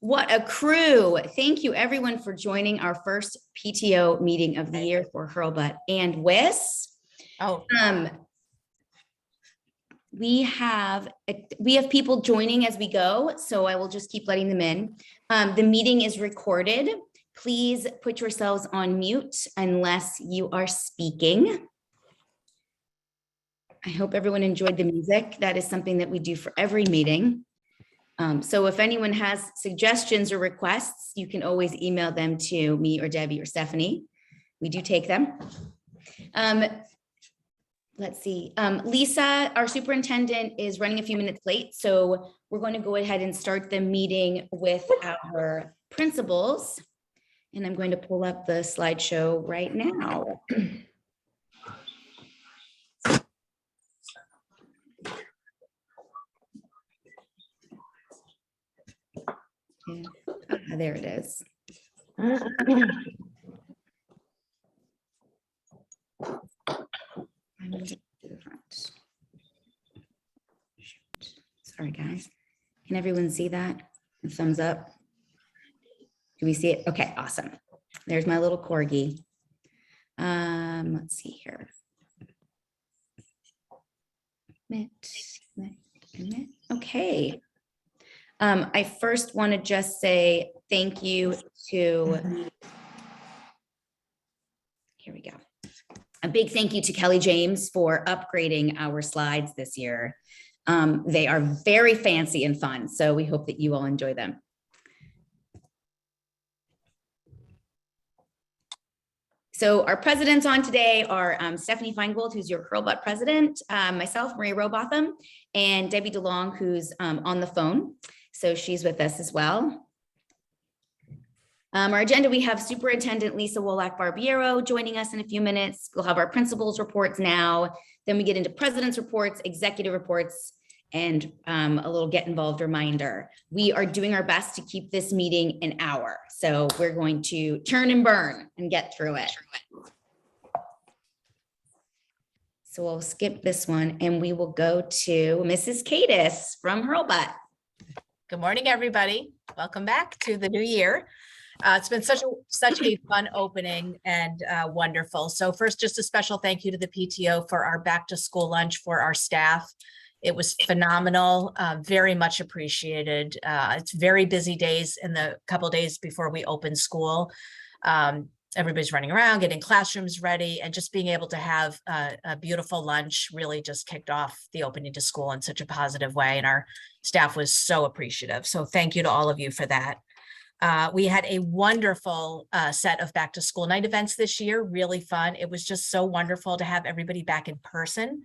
What a crew. Thank you everyone for joining our first PTO meeting of the year for Hurlbut and WIS. We have people joining as we go, so I will just keep letting them in. The meeting is recorded. Please put yourselves on mute unless you are speaking. I hope everyone enjoyed the music. That is something that we do for every meeting. So if anyone has suggestions or requests, you can always email them to me or Debbie or Stephanie. We do take them. Let's see. Lisa, our superintendent, is running a few minutes late, so we're going to go ahead and start the meeting with our principals. And I'm going to pull up the slideshow right now. There it is. Sorry, guys. Can everyone see that? A thumbs up. Do we see it? Okay, awesome. There's my little corgi. Let's see here. Okay. I first want to just say thank you to, here we go. A big thank you to Kelly James for upgrading our slides this year. They are very fancy and fun, so we hope that you all enjoy them. So our presidents on today are Stephanie Feingold, who's your Hurlbut president, myself, Maria Robotham, and Debbie DeLong, who's on the phone. So she's with us as well. Our agenda, we have Superintendent Lisa Wolak Barbiero joining us in a few minutes. We'll have our principals reports now. Then we get into president's reports, executive reports, and a little get involved reminder. We are doing our best to keep this meeting an hour. So we're going to turn and burn and get through it. So we'll skip this one and we will go to Mrs. Cadis from Hurlbut. Good morning, everybody. Welcome back to the new year. It's been such a fun opening and wonderful. So first, just a special thank you to the PTO for our back to school lunch for our staff. It was phenomenal, very much appreciated. It's very busy days in the couple of days before we open school. Everybody's running around, getting classrooms ready, and just being able to have a beautiful lunch really just kicked off the opening to school in such a positive way. And our staff was so appreciative. So thank you to all of you for that. We had a wonderful set of back to school night events this year, really fun. It was just so wonderful to have everybody back in person.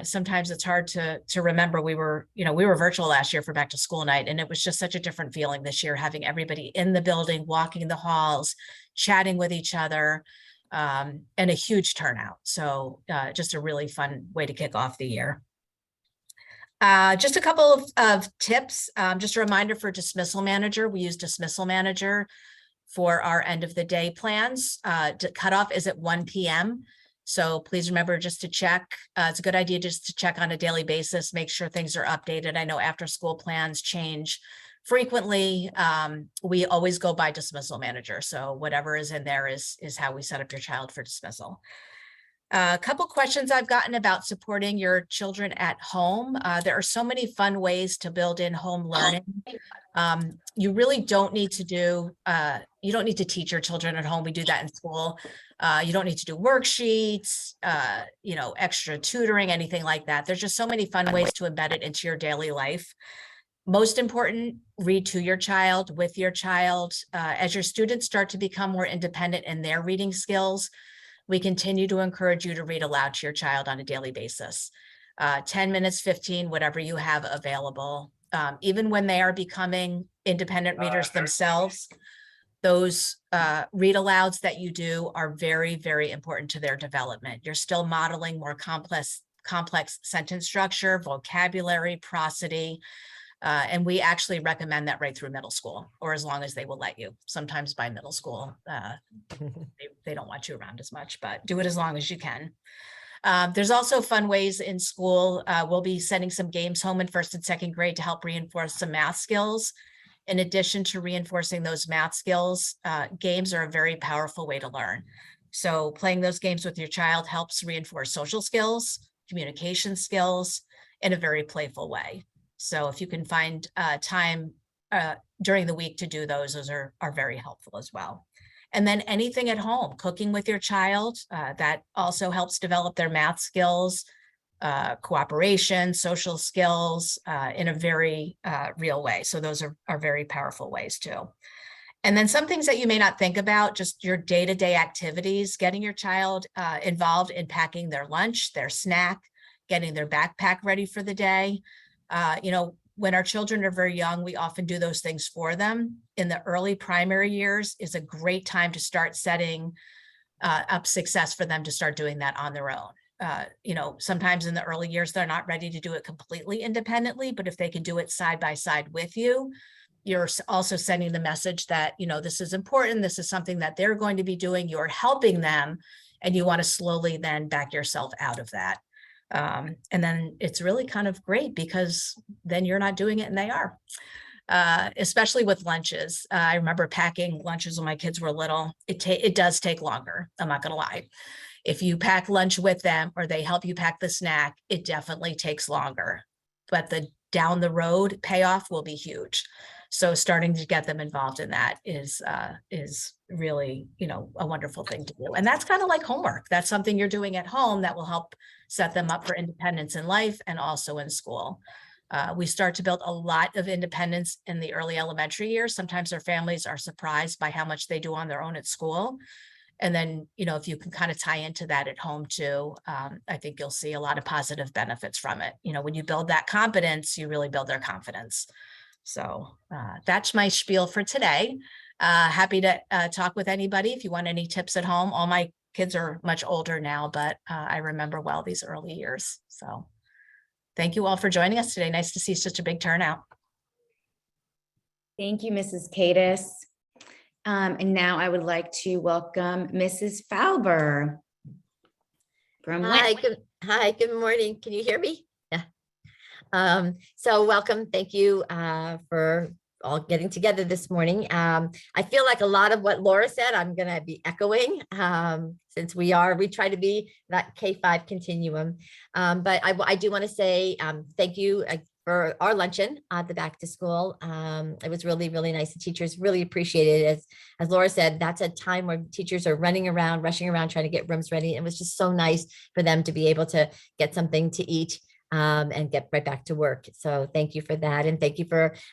Sometimes it's hard to remember we were virtual last year for back to school night, and it was just such a different feeling this year, having everybody in the building, walking the halls, chatting with each other, and a huge turnout. So just a really fun way to kick off the year. Just a couple of tips, just a reminder for dismissal manager. We use dismissal manager for our end of the day plans. Cutoff is at 1 p.m. So please remember just to check. It's a good idea just to check on a daily basis, make sure things are updated. I know after school plans change frequently. We always go by dismissal manager. So whatever is in there is how we set up your child for dismissal. A couple questions I've gotten about supporting your children at home. There are so many fun ways to build in home learning. You really don't need to you don't need to teach your children at home. We do that in school. You don't need to do worksheets, extra tutoring, anything like that. There's just so many fun ways to embed it into your daily life. Most important, read to your child, with your child. As your students start to become more independent in their reading skills, we continue to encourage you to read aloud to your child on a daily basis. 10 minutes, 15, whatever you have available. Even when they are becoming independent readers themselves, those read alouds that you do are very, very important to their development. You're still modeling more complex sentence structure, vocabulary, prosody, and we actually recommend that right through middle school, or as long as they will let you. Sometimes by middle school, they don't want you around as much, but do it as long as you can. There's also fun ways in school. We'll be sending some games home in 1st and 2nd grade to help reinforce some math skills. in addition to reinforcing those math skills, games are a very powerful way to learn. So playing those games with your child helps reinforce social skills, communication skills in a very playful way. So if you can find time during the week to do those are very helpful as well. And then anything at home, cooking with your child, that also helps develop their math skills, cooperation, social skills in a very real way. So those are very powerful ways too. And then some things that you may not think about, just your day-to-day activities, getting your child involved in packing their lunch, their snack, getting their backpack ready for the day. When our children are very young, we often do those things for them. In the early primary years is a great time to start setting up success for them to start doing that on their own. Sometimes in the early years, they're not ready to do it completely independently, but if they can do it side by side with you, you're also sending the message that, this is important. This is something that they're going to be doing. You're helping them, and you want to slowly then back yourself out of that. And then it's really kind of great because then you're not doing it and they are, especially with lunches. I remember packing lunches when my kids were little. It does take longer. I'm not going to lie. If you pack lunch with them or they help you pack the snack, it definitely takes longer, but the down the road payoff will be huge. So starting to get them involved in that is really, a wonderful thing to do. And that's kind of like homework. That's something you're doing at home that will help set them up for independence in life and also in school. We start to build a lot of independence in the early elementary years. Sometimes their families are surprised by how much they do on their own at school. And then, if you can kind of tie into that at home too, I think you'll see a lot of positive benefits from it. When you build that competence, you really build their confidence. So that's my spiel for today. Happy to talk with anybody if you want any tips at home. All my kids are much older now, but I remember well these early years. So thank you all for joining us today. Nice to see such a big turnout. Thank you, Mrs. Cadis. And now I would like to welcome Mrs. Falber from WIS. Hi, good morning. Can you hear me? Yeah. So welcome. Thank you for all getting together this morning. I feel like a lot of what Laura said, I'm going to be echoing since we try to be that K-5 continuum. But I do want to say thank you for our luncheon at the back to school. It was really, really nice. The teachers really appreciated it. As Laura said, that's a time where teachers are running around, rushing around, trying to get rooms ready. It was just so nice for them to be able to get something to eat and get right back to work. So thank you for that. And thank you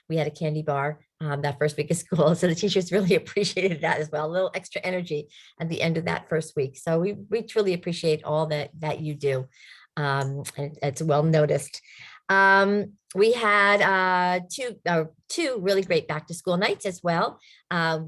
we had a candy bar that first week of school. So the teachers really appreciated that as well. A little extra energy at the end of that first week. So we truly appreciate all that you do. And it's well noticed. We had two really great back to school nights as well.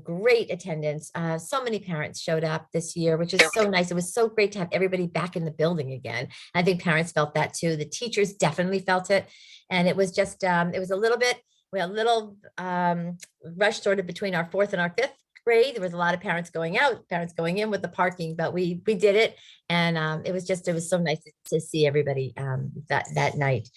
Great attendance. So many parents showed up this year, which is so nice. It was so great to have everybody back in the building again. I think parents felt that too. The teachers definitely felt it. And it was just, it was a little bit, we had a little rush sort of between our 4th and our 5th grade. There was a lot of parents going out, parents going in with the parking, but we did it. And it was so nice to see everybody that night.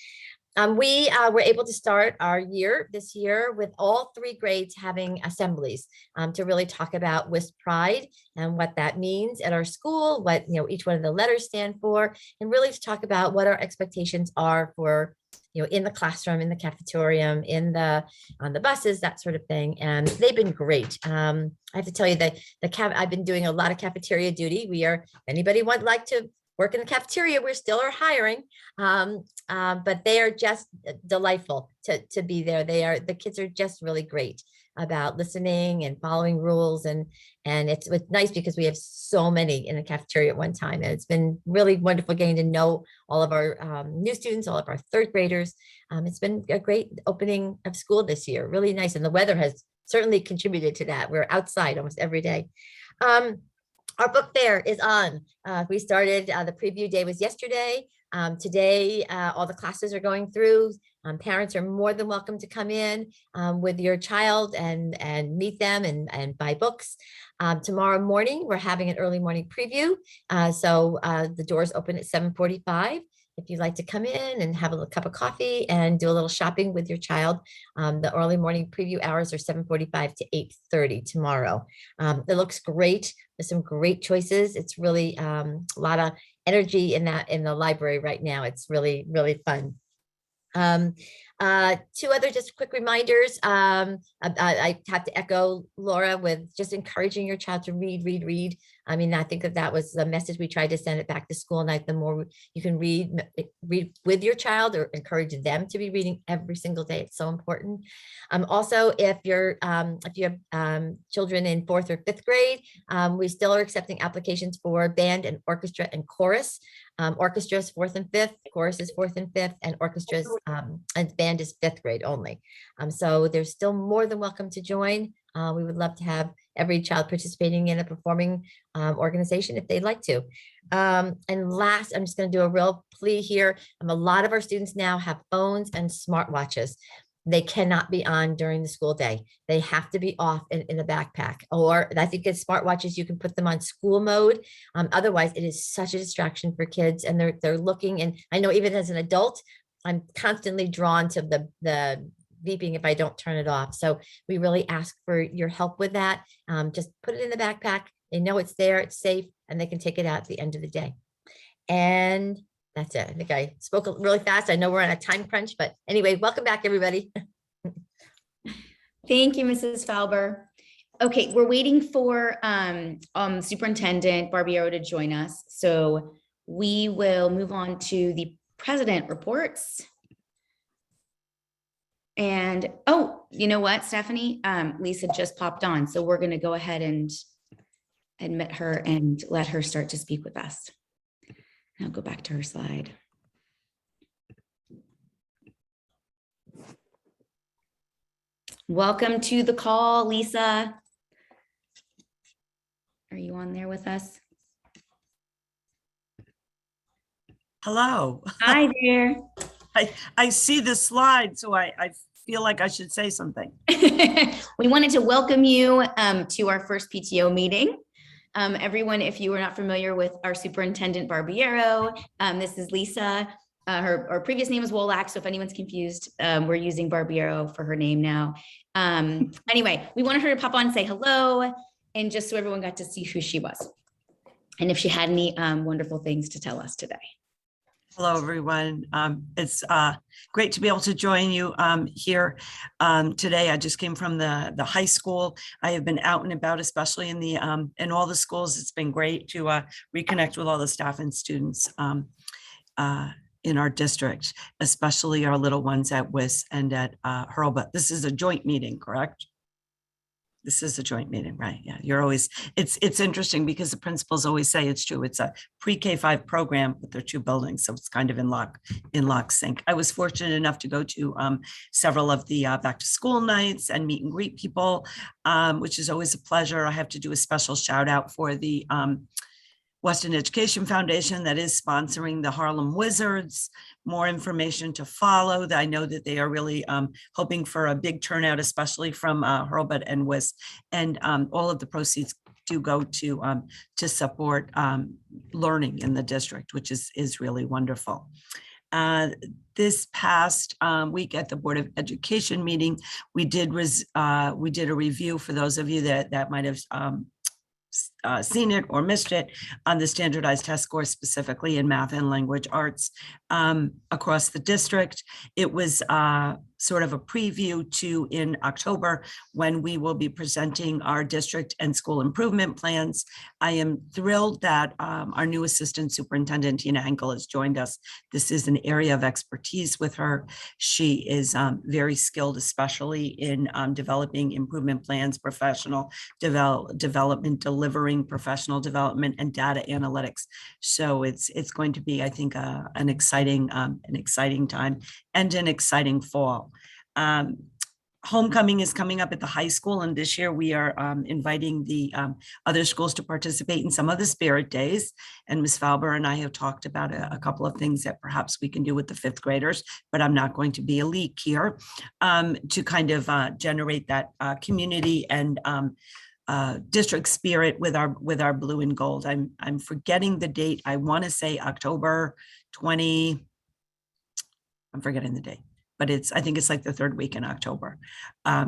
We were able to start our year this year with all 3 grades having assemblies to really talk about WIS Pride and what that means at our school, what each one of the letters stand for, and really to talk about what our expectations are for in the classroom, in the cafeteria, on the buses, that sort of thing. And they've been great. I have to tell you that I've been doing a lot of cafeteria duty. Anybody would like to work in the cafeteria, we still are hiring, but they are just delightful to be there. The kids are just really great about listening and following rules. And it's nice because we have so many in the cafeteria at one time. And it's been really wonderful getting to know all of our new students, all of our 3rd graders. It's been a great opening of school this year, really nice. And the weather has certainly contributed to that. We're outside almost every day. Our book fair is on. We started, the preview day was yesterday. Today, all the classes are going through. Parents are more than welcome to come in with your child and meet them and buy books. Tomorrow morning, we're having an early morning preview. So the doors open at 7:45. if you'd like to come in and have a little cup of coffee and do a little shopping with your child, the early morning preview hours are 7:45 to 8:30 tomorrow. It looks great. There's some great choices. It's really a lot of energy in the library right now. It's really, really fun. Two other just quick reminders. I have to echo Laura with just encouraging your child to read. I mean, I think that was the message we tried to send it back to school night. The more you can read with your child or encourage them to be reading every single day. It's so important. Also, if you have children in 4th or 5th grade, we still are accepting applications for band and orchestra and chorus. Orchestra is 4th and 5th, chorus is 4th and 5th, and orchestras and band is 5th grade only. So they're still more than welcome to join. We would love to have every child participating in a performing organization if they'd like to. And last, I'm just going to do a real plea here. A lot of our students now have phones and smartwatches. They cannot be on during the school day. They have to be off in a backpack, or I think it's smartwatches, you can put them on school mode. Otherwise, it is such a distraction for kids, and they're looking. And I know even as an adult, I'm constantly drawn to the beeping if I don't turn it off. So we really ask for your help with that. Just put it in the backpack. They know it's there, it's safe, and they can take it out at the end of the day. And that's it. I think I spoke really fast. I know we're on a time crunch, but anyway, welcome back, everybody. Thank you, Mrs. Falber. Okay, we're waiting for Superintendent Barbiero to join us. So we will move on to the president reports. And, oh, you know what, Stephanie? Lisa just popped on. So we're going to go ahead and admit her and let her start to speak with us. I'll go back to her slide. Welcome to the call, Lisa. Are you on there with us? Hello. Hi there. I see the slide, so I feel like I should say something. We wanted to welcome you to our first PTO meeting. Everyone, if you are not familiar with our Superintendent Barbiero, this is Lisa. Her previous name is Wolak, so if anyone's confused, we're using Barbiero for her name now. Anyway, we wanted her to pop on and say hello, and just so everyone got to see who she was, and if she had any wonderful things to tell us today. Hello, everyone. It's great to be able to join you here today. I just came from the high school. I have been out and about, especially in all the schools. It's been great to reconnect with all the staff and students in our district, especially our little ones at WIS and at Hurlbut. This is a joint meeting, correct? This is a joint meeting, right? Yeah, you're always, it's interesting because the principals always say it's true. It's a pre-K-5 program, but they're 2 buildings. So it's kind of in lock sync. I was fortunate enough to go to several of the back to school nights and meet and greet people, which is always a pleasure. I have to do a special shout out for the Western Education Foundation that is sponsoring the Harlem Wizards. More information to follow. I know that they are really hoping for a big turnout, especially from Hurlbut and WIS, and all of the proceeds do go to support learning in the district, which is really wonderful. This past week at the Board of Education meeting, we did a review for those of you that might have seen it or missed it on the standardized test scores, specifically in math and language arts across the district. It was sort of a preview to in October when we will be presenting our district and school improvement plans. I am thrilled that our new assistant superintendent, Tina Henkel, has joined us. This is an area of expertise with her. She is very skilled, especially in developing improvement plans, professional development, delivering professional development, and data analytics. So it's going to be, I think, an exciting time and an exciting fall. Homecoming is coming up at the high school, and this year we are inviting the other schools to participate in some of the Spirit Days. And Ms. Falber and I have talked about a couple of things that perhaps we can do with the 5th graders, but I'm not going to be a leak here, to kind of generate that community and district spirit with our blue and gold. I'm forgetting the date. I want to say October 20. I'm forgetting the date, but I think it's like the third week in October.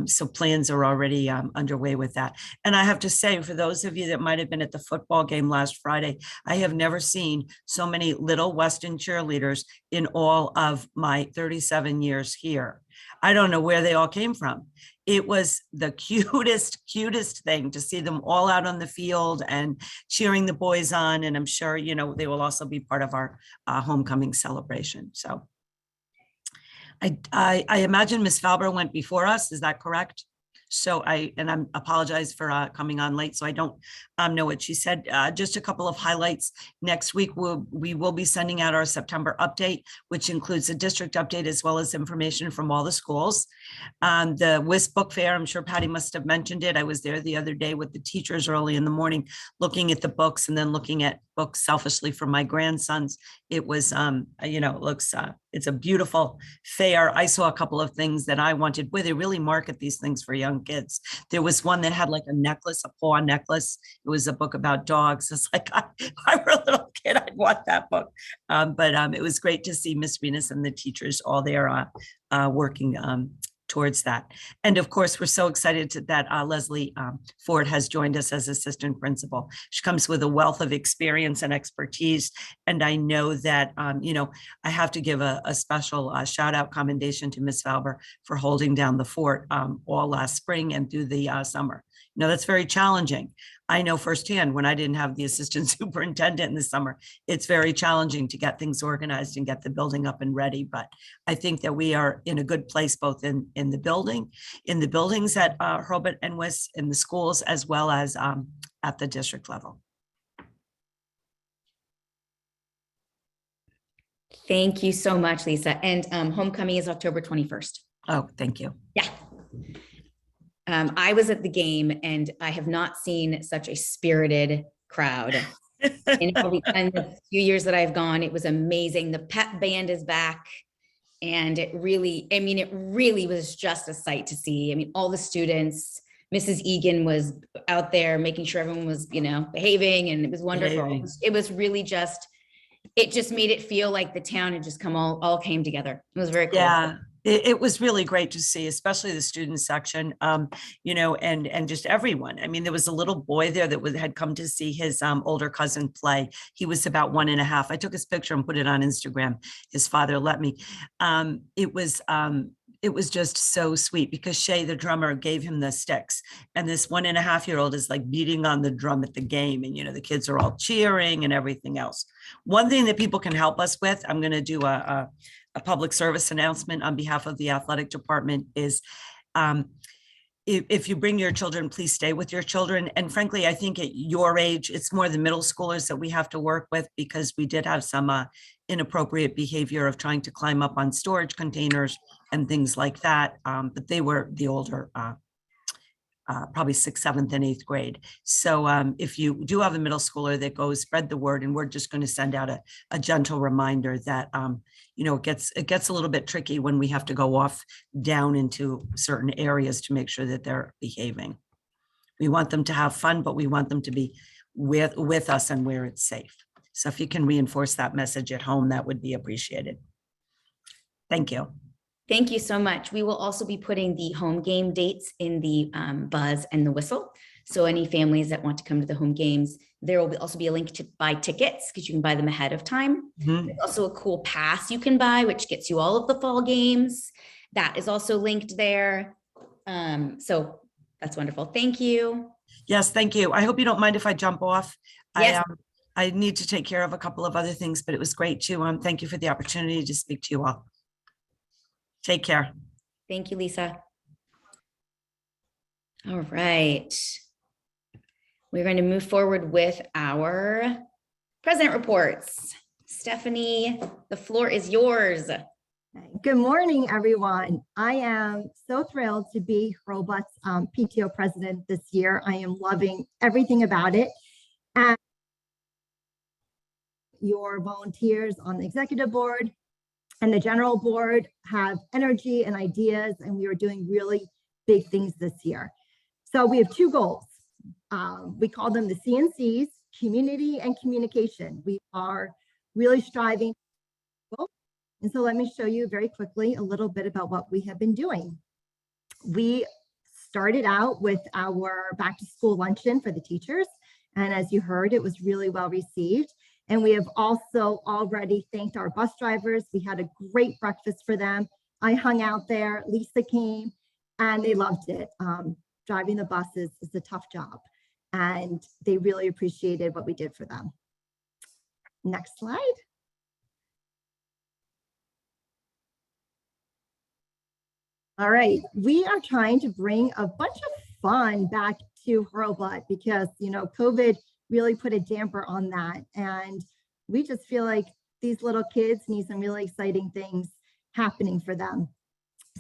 So plans are already underway with that. And I have to say, for those of you that might have been at the football game last Friday, I have never seen so many little Weston cheerleaders in all of my 37 years here. I don't know where they all came from. It was the cutest thing to see them all out on the field and cheering the boys on. And I'm sure, you know, they will also be part of our homecoming celebration. So I imagine Ms. Falber went before us. Is that correct? So I apologize for coming on late, so I don't know what she said. Just a couple of highlights. Next week, we will be sending out our September update, which includes a district update as well as information from all the schools. The WIS book fair, I'm sure Patty must have mentioned it. I was there the other day with the teachers early in the morning, looking at the books and then looking at books selfishly for my grandsons. It was, you know, it looks, it's a beautiful fair. I saw a couple of things that I wanted, where they really market these things for young kids. There was one that had like a necklace, a paw necklace. It was a book about dogs. It's like, if I were a little kid, I'd want that book. But it was great to see Miss Venus and the teachers all there working towards that. And of course, we're so excited that Leslie Ford has joined us as assistant principal. She comes with a wealth of experience and expertise. And I know that, you know, I have to give a special shout out commendation to Ms. Falber for holding down the fort all last spring and through the summer. You know, that's very challenging. I know firsthand when I didn't have the assistant superintendent in the summer, it's very challenging to get things organized and get the building up and ready. But I think that we are in a good place, both in the buildings at Hurlbut and WIS, in the schools, as well as at the district level. Thank you so much, Lisa. And homecoming is October 21st. Oh, thank you. Yeah. I was at the game and I have not seen such a spirited crowd. In all the few years that I've gone, it was amazing. The pep band is back. And it really, I mean, it really was just a sight to see. I mean, all the students, Mrs. Egan was out there making sure everyone was, you know, behaving, and it was wonderful. It was really just, it just made it feel like the town had just come all came together. It was very cool. Yeah. It was really great to see, especially the student section, you know, and just everyone. I mean, there was a little boy there that had come to see his older cousin play. He was about 1.5. I took his picture and put it on Instagram. His father let me. It was just so sweet because Shay, the drummer, gave him the sticks, and this 1.5-year-old is like beating on the drum at the game, and you know the kids are all cheering and everything else. One thing that people can help us with, I'm going to do a public service announcement on behalf of the athletic department, is if you bring your children, please stay with your children. And frankly, I think at your age, it's more the middle schoolers that we have to work with, because we did have some inappropriate behavior of trying to climb up on storage containers and things like that. But they were the older, probably 6th, 7th, and 8th grade. So if you do have a middle schooler that goes, spread the word, and we're just going to send out a gentle reminder that, you know, it gets a little bit tricky when we have to go off down into certain areas to make sure that they're behaving. We want them to have fun, but we want them to be with us and where it's safe. So if you can reinforce that message at home, that would be appreciated. Thank you. Thank you so much. We will also be putting the home game dates in the buzz and the whistle. So any families that want to come to the home games, there will also be a link to buy tickets, because you can buy them ahead of time. Mhm. There's also a cool pass you can buy, which gets you all of the fall games. That is also linked there. So that's wonderful. Thank you. Yes, thank you. I hope you don't mind if I jump off. Yes. I need to take care of a couple of other things, but it was great to thank you for the opportunity to speak to you all. Take care. Thank you, Lisa. All right. We're going to move forward with our president reports. Stephanie, the floor is yours. Good morning, everyone. I am so thrilled to be Hurlbut's PTO president this year. I am loving everything about it. And your volunteers on the executive board and the general board have energy and ideas, and we are doing really big things this year. So we have 2 goals. We call them the CNCs, community and communication. We are really striving And so let me show you very quickly a little bit about what we have been doing. We started out with our back to school luncheon for the teachers. And as you heard, it was really well received. And we have also already thanked our bus drivers. We had a great breakfast for them. I hung out there, Lisa came, and they loved it. Driving the buses is a tough job, and they really appreciated what we did for them. Next slide. All right, we are trying to bring a bunch of fun back to Hurlbut because, you know, COVID really put a damper on that. And we just feel like these little kids need some really exciting things happening for them.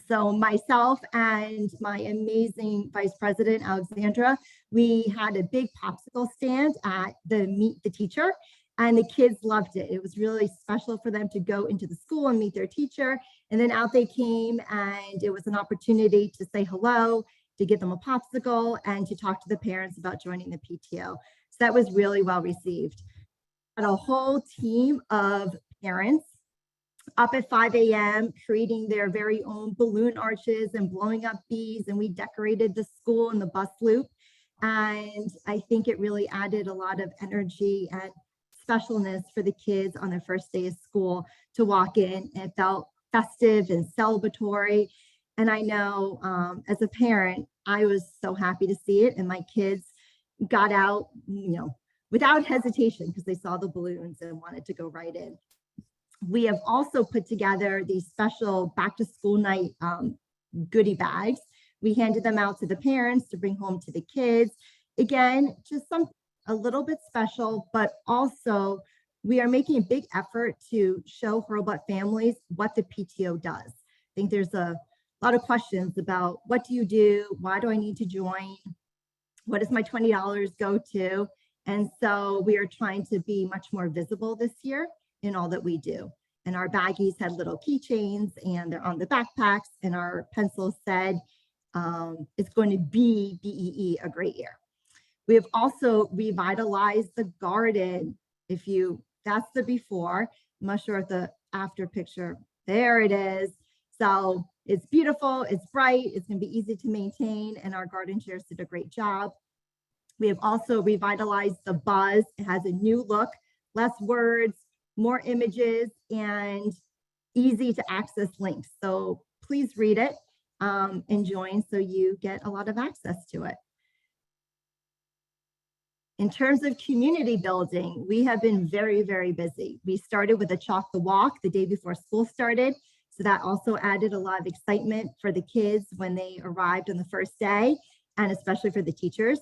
So myself and my amazing Vice President, Alexandra, we had a big popsicle stand at the Meet the Teacher, and the kids loved it. It was really special for them to go into the school and meet their teacher. And then out they came, and it was an opportunity to say hello, to give them a popsicle, and to talk to the parents about joining the PTO. So that was really well received. And a whole team of parents up at 5 a.m. creating their very own balloon arches and blowing up bees, and we decorated the school and the bus loop. And I think it really added a lot of energy and specialness for the kids on their first day of school to walk in. It felt festive and celebratory. And I know as a parent, I was so happy to see it. And my kids got out, you know, without hesitation because they saw the balloons and wanted to go right in. We have also put together these special back to school night goodie bags. We handed them out to the parents to bring home to the kids. Again, just something a little bit special, but also we are making a big effort to show Hurlbut families what the PTO does. I think there's a lot of questions about what do you do? Why do I need to join? What does my $20 go to? And so we are trying to be much more visible this year in all that we do. And our baggies had little keychains and they're on the backpacks, and our pencils said, it's going to be BEE, a great year. We have also revitalized the garden. That's the before. I'm not sure if the after picture, there it is. So it's beautiful, it's bright, it's gonna be easy to maintain, and our garden chairs did a great job. We have also revitalized the buzz. It has a new look, less words, more images, and easy to access links. So please read it and join so you get a lot of access to it. In terms of community building, we have been very, very busy. We started with a Chalk the Walk the day before school started. So that also added a lot of excitement for the kids when they arrived on the first day, and especially for the teachers.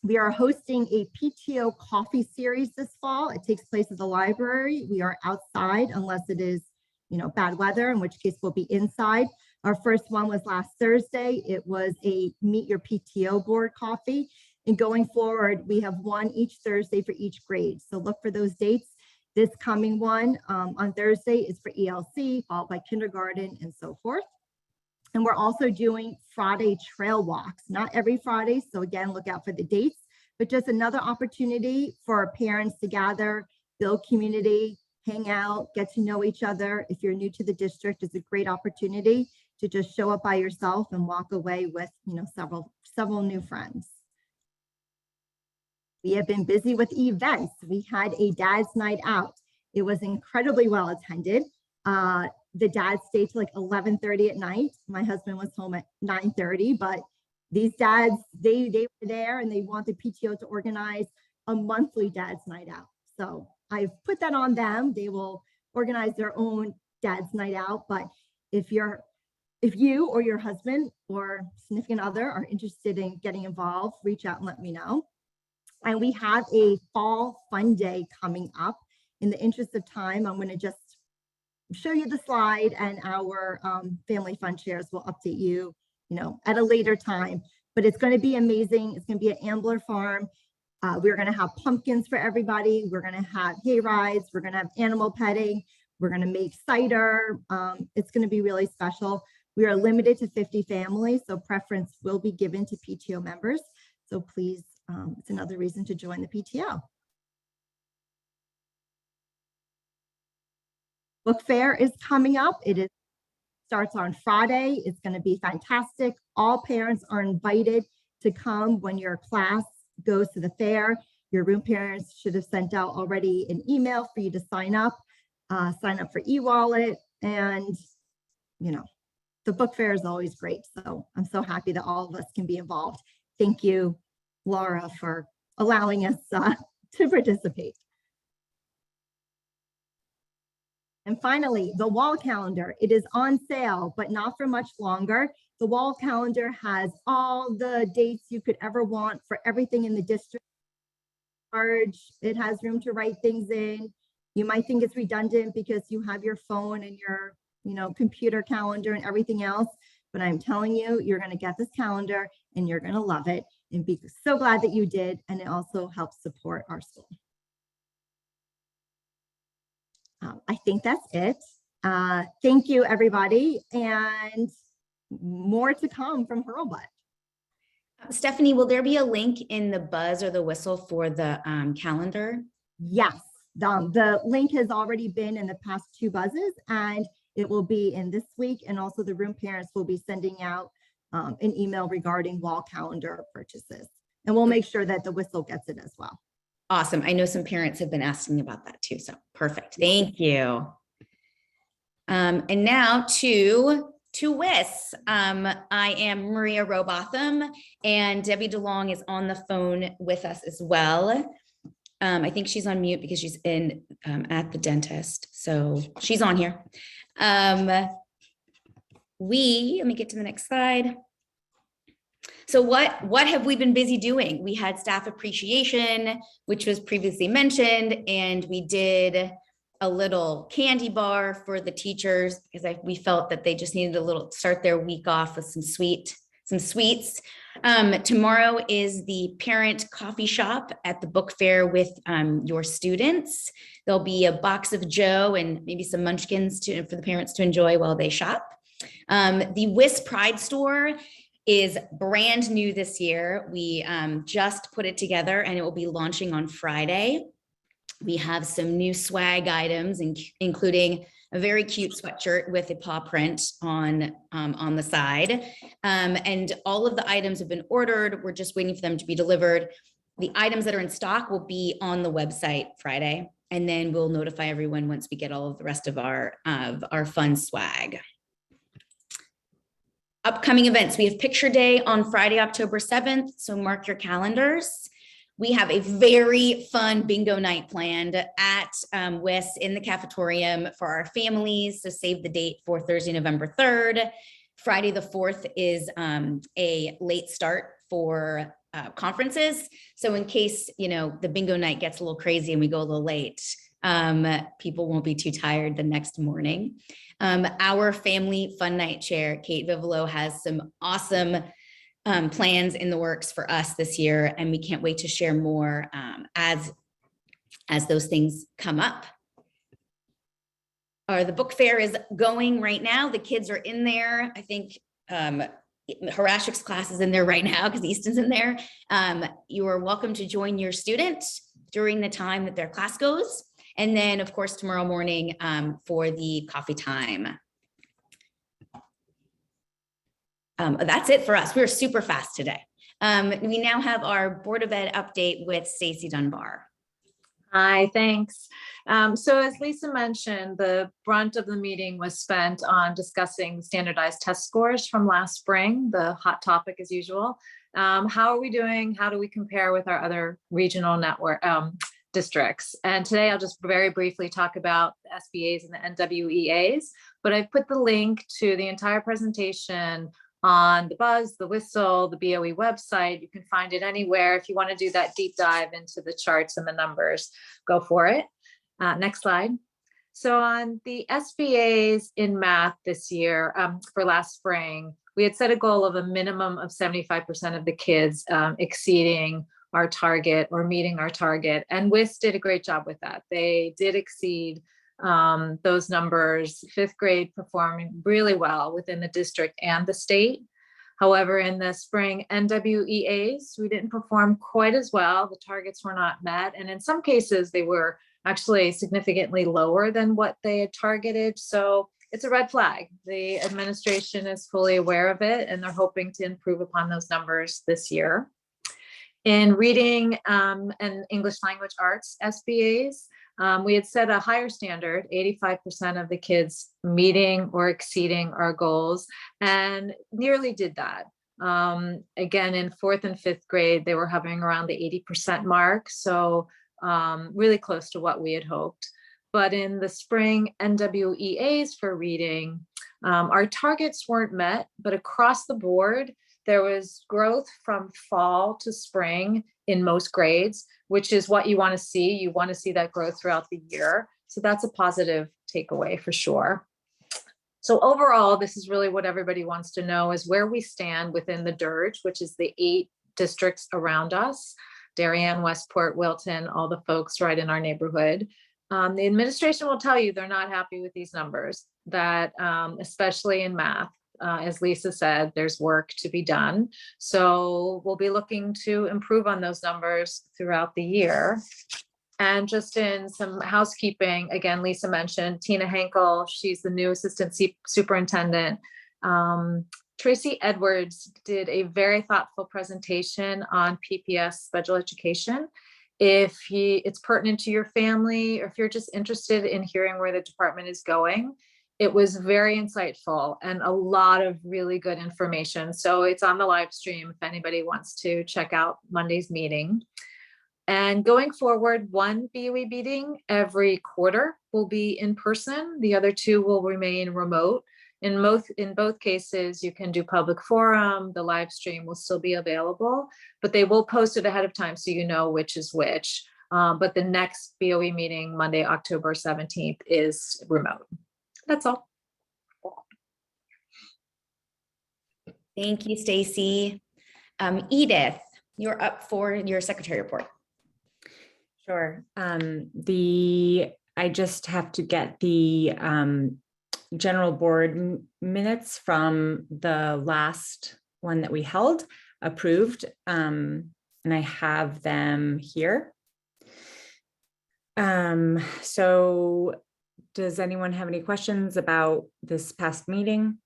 We are hosting a PTO coffee series this fall. It takes place at the library. We are outside unless it is, you know, bad weather, in which case we'll be inside. Our first one was last Thursday. It was a Meet Your PTO board coffee. And going forward, we have one each Thursday for each grade. So look for those dates. This coming one on Thursday is for ELC, followed by kindergarten and so forth. And we're also doing Friday trail walks, not every Friday. So again, look out for the dates, but just another opportunity for parents to gather, build community, hang out, get to know each other. If you're new to the district, it's a great opportunity to just show up by yourself and walk away with, you know, several new friends. We have been busy with events. We had a dad's night out. It was incredibly well attended. The dads stayed till like 11:30 at night. My husband was home at 9:30, but these dads, they were there, and they want the PTO to organize a monthly dad's night out. So I've put that on them. They will organize their own dad's night out. But if you or your husband or significant other are interested in getting involved, reach out and let me know. And we have a fall fun day coming up. In the interest of time, I'm going to just show you the slide, and our family fun chairs will update you, at a later time. But it's going to be amazing. It's going to be at Ambler Farm. We're going to have pumpkins for everybody. We're going to have hay rides. We're going to have animal petting. We're going to make cider. It's going to be really special. We are limited to 50 families, so preference will be given to PTO members. So please, it's another reason to join the PTO. book fair is coming up. Starts on Friday. It's going to be fantastic. All parents are invited to come when your class goes to the fair. Your room parents should have sent out already an email for you to sign up for e-wallet. And, you know, the book fair is always great. So I'm so happy that all of us can be involved. Thank you, Laura, for allowing us to participate. And finally, the wall calendar. It is on sale, but not for much longer. The wall calendar has all the dates you could ever want for everything in the district. It has room to write things in. You might think it's redundant because you have your phone and your, computer calendar and everything else. But I'm telling you, you're going to get this calendar and you're going to love it and be so glad that you did. And it also helps support our school. I think that's it. Thank you, everybody. And more to come from Hurlbut. Stephanie, will there be a link in the buzz or the whistle for the calendar? Yes, the link has already been in the past 2 buzzes, and it will be in this week. And also the room parents will be sending out an email regarding wall calendar purchases. And we'll make sure that the whistle gets it as well. Awesome. I know some parents have been asking about that too. So perfect. Thank you. And now to WIS. I am Maria Robotham, and Debbie DeLong is on the phone with us as well. I think she's on mute because she's in at the dentist. So she's on here. Let me get to the next slide. So what have we been busy doing? We had staff appreciation, which was previously mentioned, and we did a little candy bar for the teachers because we felt that they just needed start their week off with some sweets. Tomorrow is the parent coffee shop at the book fair with your students. There'll be a box of Joe and maybe some munchkins for the parents to enjoy while they shop. The WIS Pride store is brand new this year. We just put it together and it will be launching on Friday. We have some new swag items, including a very cute sweatshirt with a paw print on the side. And all of the items have been ordered. We're just waiting for them to be delivered. The items that are in stock will be on the website Friday, and then we'll notify everyone once we get all of the rest of our fun swag. Upcoming events. We have Picture Day on Friday, October 7th. So mark your calendars. We have a very fun bingo night planned at WIS in the cafetorium for our families. So save the date for Thursday, November 3rd. Friday the 4th is a late start for conferences. So in case, the bingo night gets a little crazy and we go a little late, people won't be too tired the next morning. Our family fun night chair, Kate Vivolo, has some awesome plans in the works for us this year, and we can't wait to share more as those things come up. The book fair is going right now. The kids are in there. I think Harashik's class is in there right now because Easton's in there. You are welcome to join your student during the time that their class goes. And then, of course, tomorrow morning for the coffee time. That's it for us. We're super fast today. We now have our Board of Ed update with Stacey Dunbar. Hi, thanks. So as Lisa mentioned, the brunt of the meeting was spent on discussing standardized test scores from last spring, the hot topic as usual. How are we doing? How do we compare with our other regional network districts? And today I'll just very briefly talk about the SBAs and the NWEAs, but I've put the link to the entire presentation on the Buzz, the Whistle, the BOE website. You can find it anywhere. If you want to do that deep dive into the charts and the numbers, go for it. Next slide. So on the SBAs in math this year, for last spring, we had set a goal of a minimum of 75% of the kids exceeding our target or meeting our target. And WIS did a great job with that. They did exceed those numbers. 5th grade performing really well within the district and the state. However, in the spring NWEAs, we didn't perform quite as well. The targets were not met. And in some cases, they were actually significantly lower than what they had targeted. So it's a red flag. The administration is fully aware of it, and they're hoping to improve upon those numbers this year. In reading and English language arts SBAs, we had set a higher standard, 85% of the kids meeting or exceeding our goals, and nearly did that. Again, in 4th and 5th grade, they were hovering around the 80% mark. So really close to what we had hoped. But in the spring NWEAs for reading, our targets weren't met, but across the board, there was growth from fall to spring in most grades, which is what you want to see. You want to see that growth throughout the year. So that's a positive takeaway for sure. So overall, this is really what everybody wants to know, is where we stand within the DIRGE, which is the 8 districts around us: Darien, Westport, Wilton, all the folks right in our neighborhood. The administration will tell you they're not happy with these numbers, that especially in math, as Lisa said, there's work to be done. So we'll be looking to improve on those numbers throughout the year. And just in some housekeeping, again, Lisa mentioned Tina Henkel, she's the new assistant superintendent. Tracy Edwards did a very thoughtful presentation on PPS special education. If it's pertinent to your family, or if you're just interested in hearing where the department is going, it was very insightful and a lot of really good information. So it's on the live stream if anybody wants to check out Monday's meeting. And going forward, 1 BOE meeting every quarter will be in person. The other 2 will remain remote. In both cases, you can do public forum. The live stream will still be available, but they will post it ahead of time so you know which is which. But the next BOE meeting, Monday, October 17th, is remote. That's all. Thank you, Stacy. Edith, you're up for your secretary report. Sure. I just have to get the general board minutes from the last one that we held approved, and I have them here. So does anyone have any questions about this past meeting?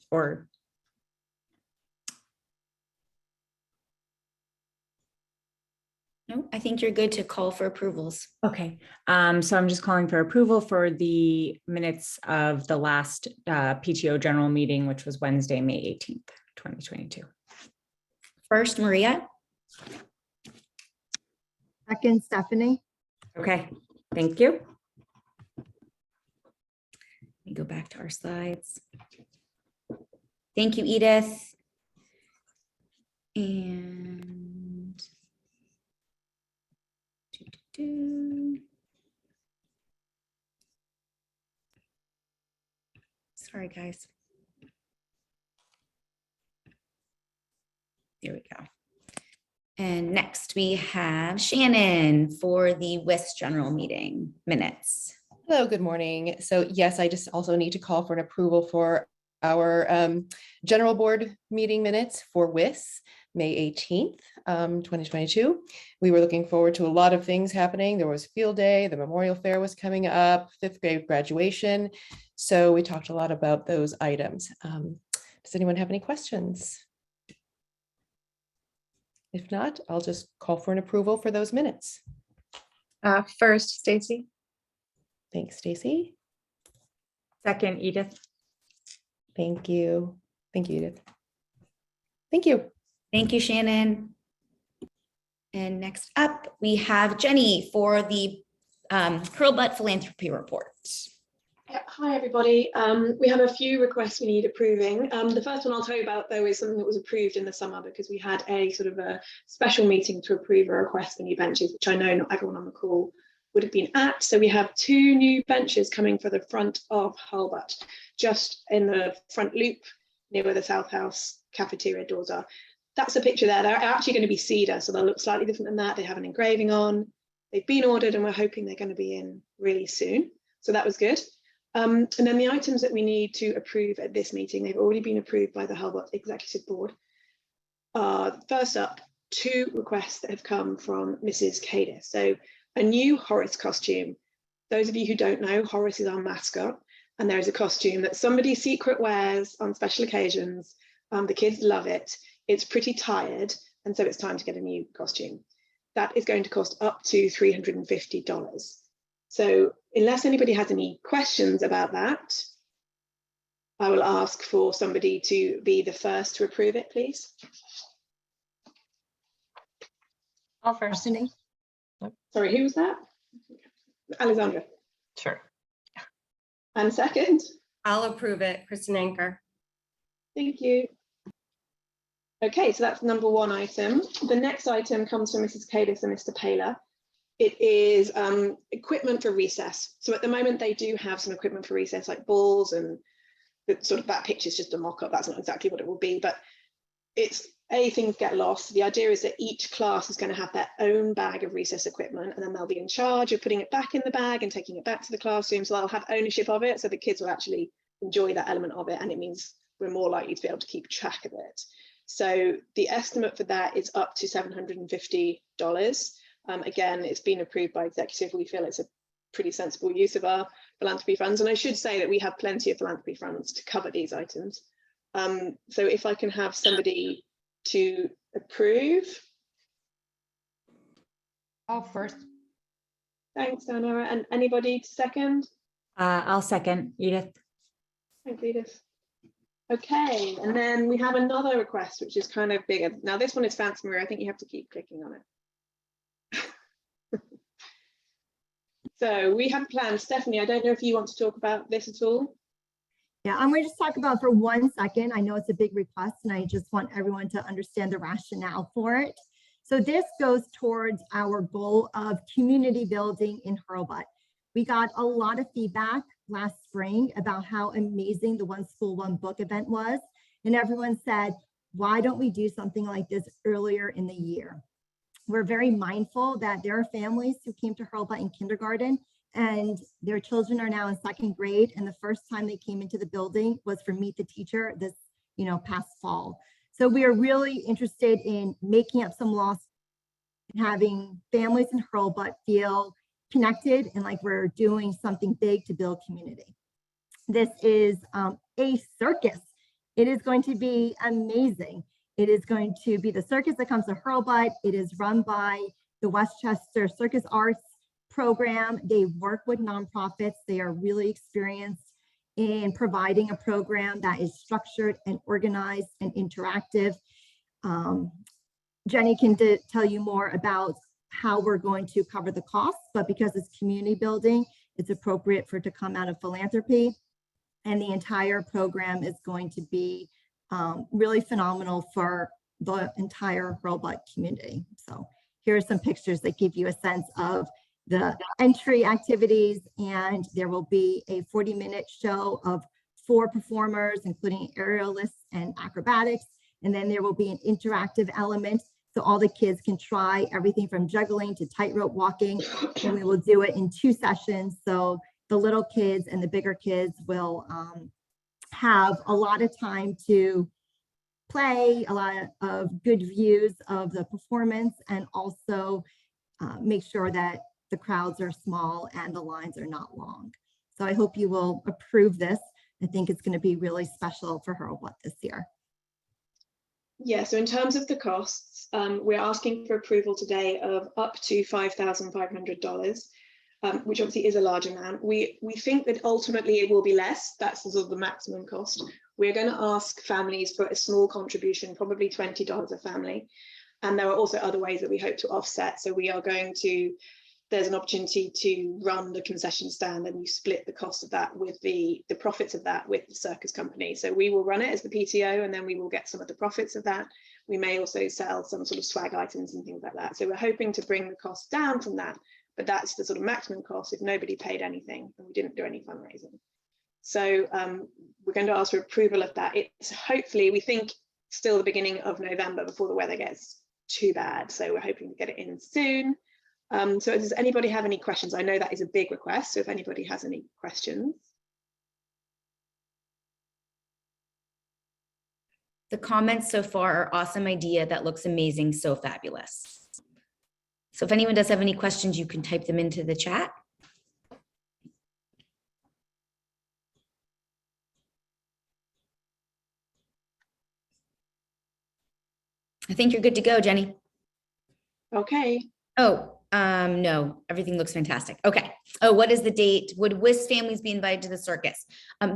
Or No, I think you're good to call for approvals. okay, so I'm just calling for approval for the minutes of the last PTO general meeting, which was Wednesday, May 18th, 2022. First, Maria. Second, Stephanie. Okay, thank you. Let me go back to our slides. Thank you, Edith. And sorry, guys. There we go. And next we have Shannon for the WIS general meeting minutes. Hello, good morning. So yes, I just also need to call for an approval for our general board meeting minutes for WIS, May 18th, 2022. We were looking forward to a lot of things happening. There was field day, the memorial fair was coming up, 5th grade graduation. So we talked a lot about those items. Does anyone have any questions? If not, I'll just call for an approval for those minutes. First, Stacy. Thanks, Stacy. Second, Edith. Thank you. Thank you, Edith. Thank you. Thank you, Shannon. And next up, we have Jenny for the Curl Butt Philanthropy Report. Yeah, hi, everybody. We have a few requests we need approving. The first one I'll tell you about, though, is something that was approved in the summer because we had a sort of a special meeting to approve a request for new benches, which I know not everyone on the call would have been at. So we have 2 new benches coming for the front of Hulbert, just in the front loop near where the South House cafeteria doors are. That's a picture there. They're actually going to be cedar, so they'll look slightly different than that. They have an engraving on. They've been ordered and we're hoping they're going to be in really soon. So that was good. And then the items that we need to approve at this meeting, they've already been approved by the Hulbert Executive Board. First up, two requests that have come from Mrs. Cadis. So a new Horace costume. Those of you who don't know, Horace is our mascot, and there is a costume that somebody secret wears on special occasions. The kids love it. It's pretty tired, and so it's time to get a new costume. That is going to cost up to $350. So unless anybody has any questions about that, I will ask for somebody to be the first to approve it, please. I'll first. Stephanie? Sorry, who was that? Alexandra. Sure. And second? I'll approve it. Kristen Anker. Thank you. Okay, so that's number one item. The next item comes from Mrs. Cadis and Mr. Paler. It is equipment for recess. So at the moment they do have some equipment for recess, like balls, and sort of that picture is just a mock-up. That's not exactly what it will be, but it's things get lost. The idea is that each class is going to have their own bag of recess equipment, and then they'll be in charge of putting it back in the bag and taking it back to the classroom. So they'll have ownership of it, so the kids will actually enjoy that element of it, and it means we're more likely to be able to keep track of it. So the estimate for that is up to $750. Again, it's been approved by executive. We feel it's a pretty sensible use of our philanthropy funds, and I should say that we have plenty of philanthropy funds to cover these items. So if I can have somebody to approve. I'll first. Thanks, Anna. And anybody to second? I'll second, Edith. Thanks, Edith. Okay, and then we have another request, which is kind of bigger. Now this one is fancy, Maria. I think you have to keep clicking on it. So we have a plan. Stephanie, I don't know if you want to talk about this at all. Yeah, I'm going to just talk about for 1 second. I know it's a big request and I just want everyone to understand the rationale for it. So this goes towards our goal of community building in Hurlbut. We got a lot of feedback last spring about how amazing the One School, One Book event was. And everyone said, why don't we do something like this earlier in the year? We're very mindful that there are families who came to Hurlbut in kindergarten and their children are now in second grade. And the first time they came into the building was for Meet the Teacher this, past fall. So we are really interested in making up some loss, having families in Hurlbut feel connected and like we're doing something big to build community. This is a circus. It is going to be amazing. It is going to be the circus that comes to Hurlbut. It is run by the Westchester Circus Arts program. They work with nonprofits. They are really experienced in providing a program that is structured and organized and interactive. Jenny can tell you more about how we're going to cover the costs, but because it's community building, it's appropriate for it to come out of philanthropy. And the entire program is going to be really phenomenal for the entire Hurlbut community. So here are some pictures that give you a sense of the entry activities, and there will be a 40-minute show of 4 performers, including aerialists and acrobatics. And then there will be an interactive element. So all the kids can try everything from juggling to tightrope walking, and we will do it in 2 sessions. So the little kids and the bigger kids will have a lot of time to play, a lot of good views of the performance, and also make sure that the crowds are small and the lines are not long. So I hope you will approve this. I think it's going to be really special for Hurlbut this year. Yeah, so in terms of the costs, we're asking for approval today of up to $5,500, which obviously is a large amount. We think that ultimately it will be less. That's sort of the maximum cost. We're going to ask families for a small contribution, probably $20 a family. And there are also other ways that we hope to offset. So we are going to, there's an opportunity to run the concession stand, and you split the cost of that with the profits of that with the circus company. So we will run it as the PTO, and then we will get some of the profits of that. We may also sell some sort of swag items and things like that. So we're hoping to bring the cost down from that, but that's the sort of maximum cost if nobody paid anything and we didn't do any fundraising. So we're going to ask for approval of that. It's hopefully, we think, still the beginning of November before the weather gets too bad. So we're hoping to get it in soon. So does anybody have any questions? I know that is a big request, so if anybody has any questions. The comments so far are awesome idea. That looks amazing. So fabulous. So if anyone does have any questions, you can type them into the chat. I think you're good to go, Jenny. Okay. Oh, no, everything looks fantastic. Okay. Oh, what is the date? Would WIS families be invited to the circus?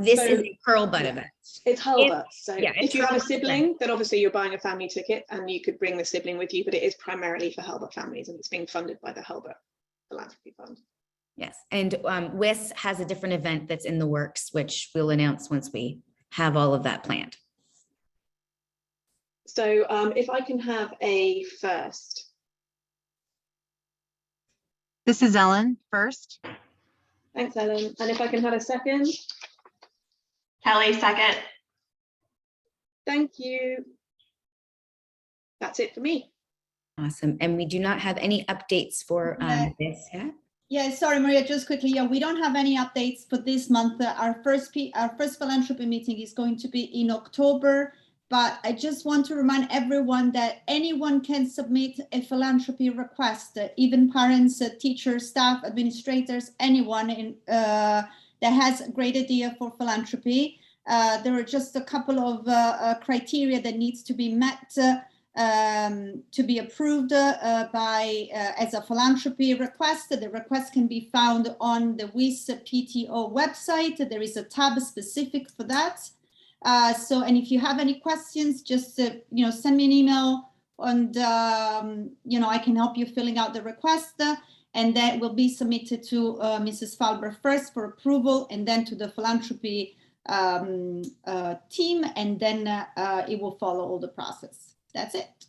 This is So- a Hurlbut yeah. event. It's Hurlbut. So yeah, it's if you have a Hurlbut sibling, then obviously you're buying a family ticket and you could bring the sibling with you, but it is primarily for Hurlbut families and it's being funded by the Hurlbut Philanthropy Fund. Yes, and WIS has a different event that's in the works, which we'll announce once we have all of that planned. So if I can have a first. This is Ellen first. Thanks, Ellen. And if I can have a second. Kelly, second. Thank you. That's it for me. Awesome. And we do not have any updates for this yet. Yeah, sorry, Maria, just quickly. Yeah, we don't have any updates for this month. Our first philanthropy meeting is going to be in October. But I just want to remind everyone that anyone can submit a philanthropy request, even parents, teachers, staff, administrators, anyone that has a great idea for philanthropy. There are just a couple of criteria that needs to be met to be approved as a philanthropy request. The request can be found on the WIS PTO website. There is a tab specific for that. And if you have any questions, just send me an email, and I can help you filling out the request, and that will be submitted to Mrs. Falber first for approval, and then to the philanthropy team, and then it will follow all the process. That's it.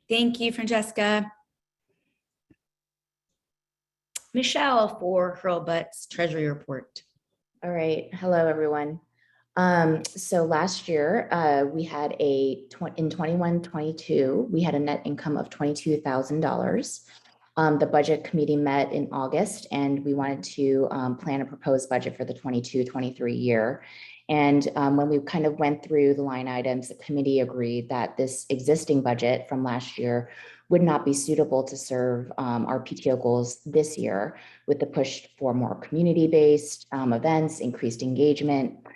Thank you, Francesca. Michelle for Hurlbut's Treasury Report. All right. Hello, everyone. So last year we had in 21-22, we had a net income of $22,000. The budget committee met in August and we wanted to plan a proposed budget for the 22-23 year. And when we kind of went through the line items, the committee agreed that this existing budget from last year would not be suitable to serve our PTO goals this year, with the push for more community-based events, increased engagement.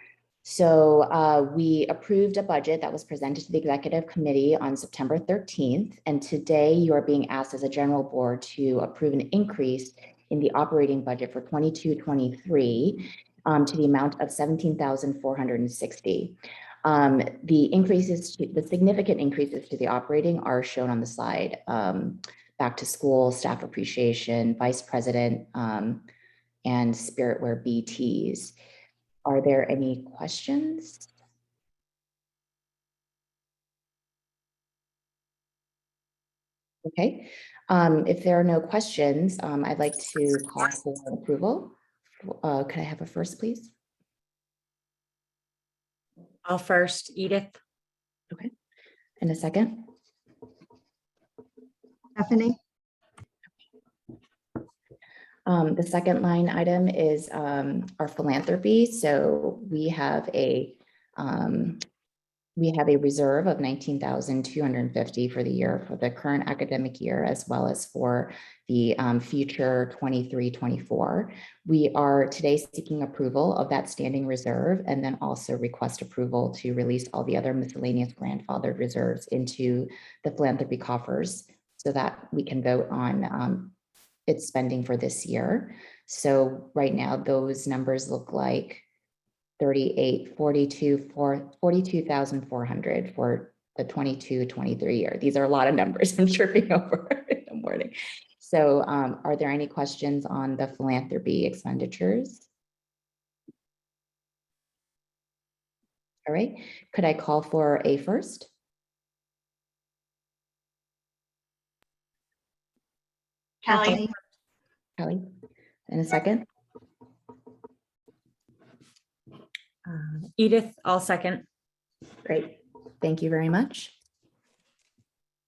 So we approved a budget that was presented to the executive committee on September 13th. And today you are being asked as a general board to approve an increase in the operating budget for 22-23 to the amount of $17,460. The significant increases to the operating are shown on the slide. Back to school, staff appreciation, vice president, and spiritwear BTs. Are there any questions? Okay, if there are no questions, I'd like to call for approval. Could I have a first, please? I'll first, Edith. Okay, and a second? Stephanie? The second line item is our philanthropy. So we have a reserve of $19,250 for the year for the current academic year, as well as for the future 23-24. We are today seeking approval of that standing reserve, and then also request approval to release all the other miscellaneous grandfathered reserves into the philanthropy coffers so that we can vote on its spending for this year. So right now, those numbers look like 42,400 for the 22-23 year. These are a lot of numbers I'm tripping over in the morning. So are there any questions on the philanthropy expenditures? All right, could I call for a first? Kelly. Kelly, in a second. Edith, I'll second. Great, thank you very much.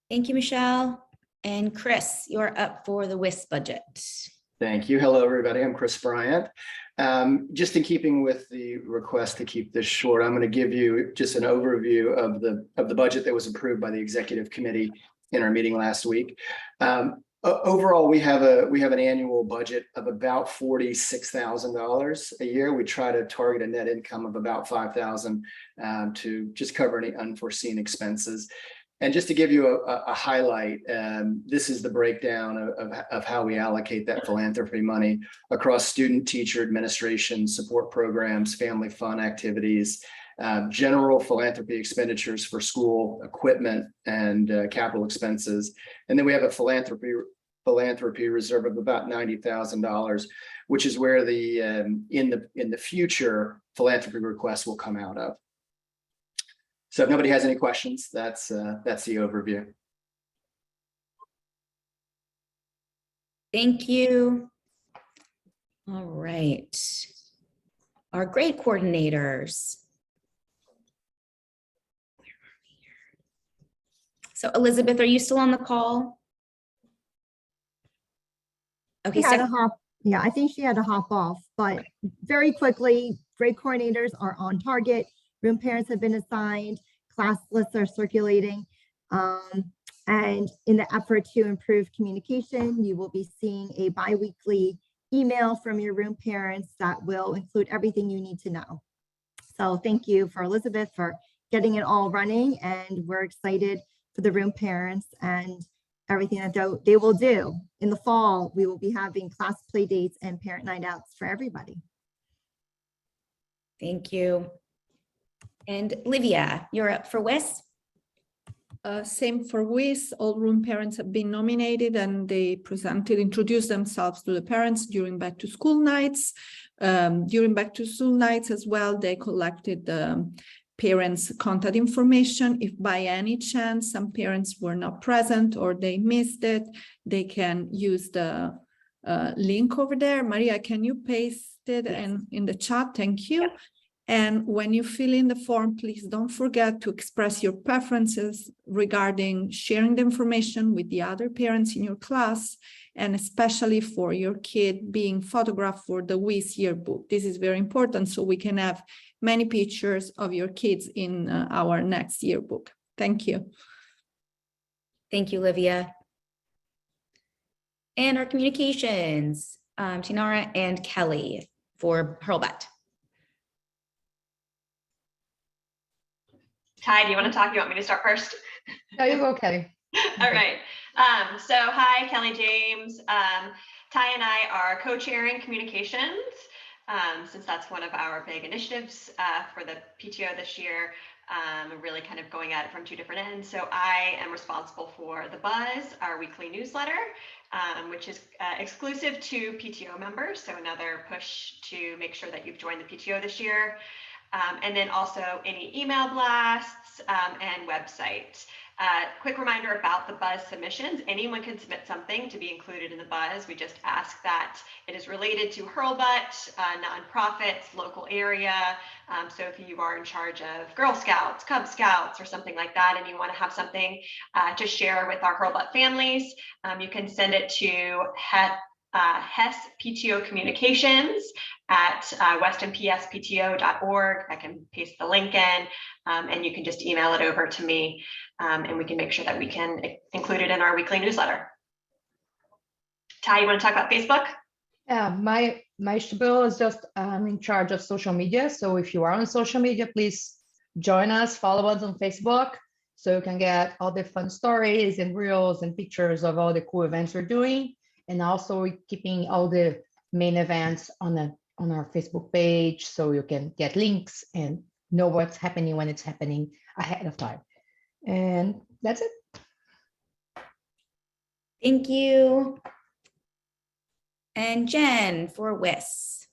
Thank you, Michelle. And Chris, you're up for the WIS budget. Thank you. Hello, everybody. I'm Chris Bryant. Just in keeping with the request to keep this short, I'm going to give you just an overview of the budget that was approved by the executive committee in our meeting last week. Overall, we have an annual budget of about $46,000 a year. We try to target a net income of about $5,000 to just cover any unforeseen expenses. And just to give you a highlight, this is the breakdown of how we allocate that philanthropy money across student, teacher, administration, support programs, family fun activities, general philanthropy expenditures for school equipment and capital expenses. And then we have a philanthropy reserve of about $90,000, which is where the in the future philanthropy requests will come out of. So if nobody has any questions, that's the overview. Thank you. All right. Our grade coordinators. So Elizabeth, are you still on the call? Okay, yeah, I think she had to hop off, but very quickly, grade coordinators are on target. Room parents have been assigned, class lists are circulating. And in the effort to improve communication, you will be seeing a bi-weekly email from your room parents that will include everything you need to know. So thank you for Elizabeth for getting it all running, and we're excited for the room parents and everything that they will do. In the fall, we will be having class play dates and parent night outs for everybody. Thank you. And Livia, you're up for WIS. Same for WIS. All room parents have been nominated and they introduced themselves to the parents during back to school nights. During back to school nights as well, they collected the parents' contact information. If by any chance some parents were not present or they missed it, they can use the link over there. Maria, can you paste it in the chat? Thank you. And when you fill in the form, please don't forget to express your preferences regarding sharing the information with the other parents in your class, and especially for your kid being photographed for the WIS yearbook. This is very important so we can have many pictures of your kids in our next yearbook. Thank you. Thank you, Livia. And our communications, Tinara and Kelly for Hurlbut. Ty, do you want to talk? You want me to start first? No, you go, Kelly. All right. So hi, Kelly James. Ty and I are co-chairing communications since that's one of our big initiatives for the PTO this year. Really kind of going at it from two different ends. So I am responsible for the Buzz, our weekly newsletter, which is exclusive to PTO members. So another push to make sure that you've joined the PTO this year. And then also any email blasts and website. Quick reminder about the Buzz submissions. Anyone can submit something to be included in the Buzz. We just ask that it is related to Hurlbut, nonprofits, local area. So if you are in charge of Girl Scouts, Cub Scouts, or something like that, and you want to have something to share with our Hurlbut families, you can send it to HES PTO Communications at westonpspto.org. I can paste the link in, and you can just email it over to me, and we can make sure that we can include it in our weekly newsletter. Ty, you want to talk about Facebook? Yeah, my spiel is just I'm in charge of social media. So if you are on social media, please join us, follow us on Facebook, so you can get all the fun stories and reels and pictures of all the cool events we're doing. And also we're keeping all the main events on our Facebook page, so you can get links and know what's happening when it's happening ahead of time. And that's it. Thank you. And Jen for WIS.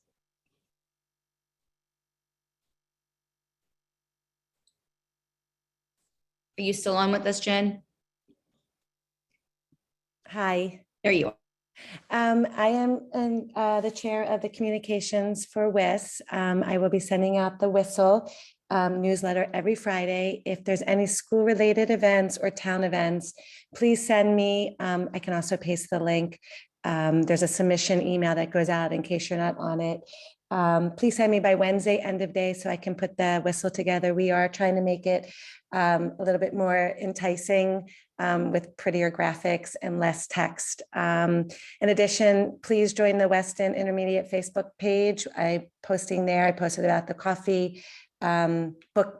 Are you still on with us, Jen? Hi. There you are. I am the chair of the communications for WIS. I will be sending out the Whistle newsletter every Friday. If there's any school-related events or town events, please send me. I can also paste the link. There's a submission email that goes out in case you're not on it. Please send me by Wednesday, end of day, so I can put the whistle together. We are trying to make it a little bit more enticing with prettier graphics and less text. In addition, please join the Weston Intermediate Facebook page. I'm posting there. I posted about the coffee book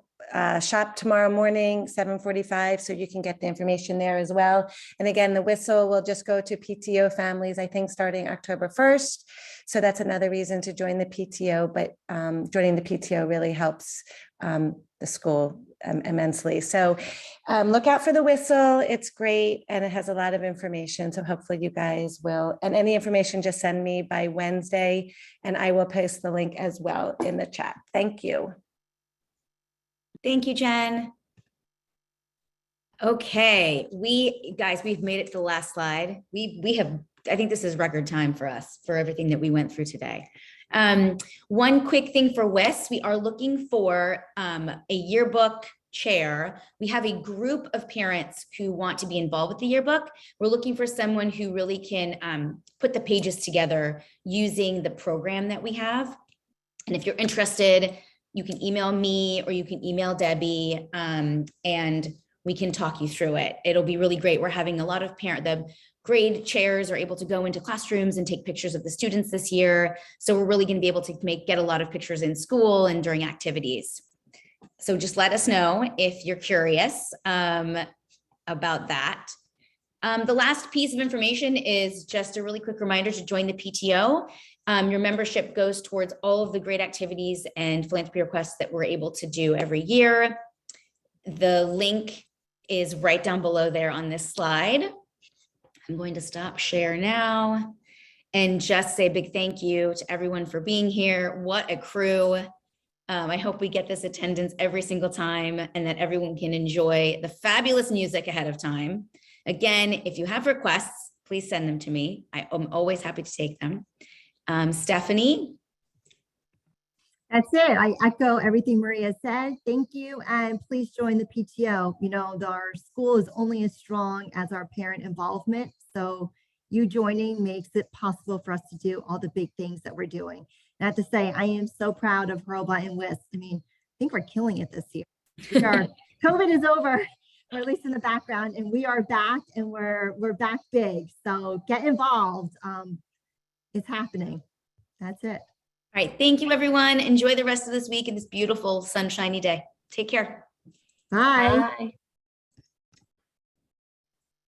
shop tomorrow morning, 7:45, so you can get the information there as well. And again, the whistle will just go to PTO families, I think, starting October 1st. So that's another reason to join the PTO, but joining the PTO really helps the school immensely. So look out for the whistle. It's great, and it has a lot of information. So hopefully you guys will, and any information, just send me by Wednesday, and I will post the link as well in the chat. Thank you. Thank you, Jen. Okay, we've made it to the last slide. We have, I think this is record time for us for everything that we went through today. One quick thing for WIS, we are looking for a yearbook chair. We have a group of parents who want to be involved with the yearbook. We're looking for someone who really can put the pages together using the program that we have. And if you're interested, you can email me or you can email Debbie and we can talk you through it. It'll be really great. We're having a lot of the grade chairs are able to go into classrooms and take pictures of the students this year. So we're really going to be able to get a lot of pictures in school and during activities. So just let us know if you're curious about that. The last piece of information is just a really quick reminder to join the PTO. Your membership goes towards all of the great activities and philanthropy requests that we're able to do every year. The link is right down below there on this slide. I'm going to stop share now and just say a big thank you to everyone for being here. What a crew. I hope we get this attendance every single time and that everyone can enjoy the fabulous music ahead of time. Again, if you have requests, please send them to me. I'm always happy to take them. Stephanie? That's it. I echo everything Maria said. Thank you. And please join the PTO. You know, our school is only as strong as our parent involvement. So you joining makes it possible for us to do all the big things that we're doing. And I have to say, I am so proud of Hurlbut and WIS. I mean, I think we're killing it this year. COVID is over, or at least in the background, and we are back and we're back big. So get involved. It's happening. That's it. All right. Thank you, everyone. Enjoy the rest of this week and this beautiful sunshiny day. Take care. Bye. Bye.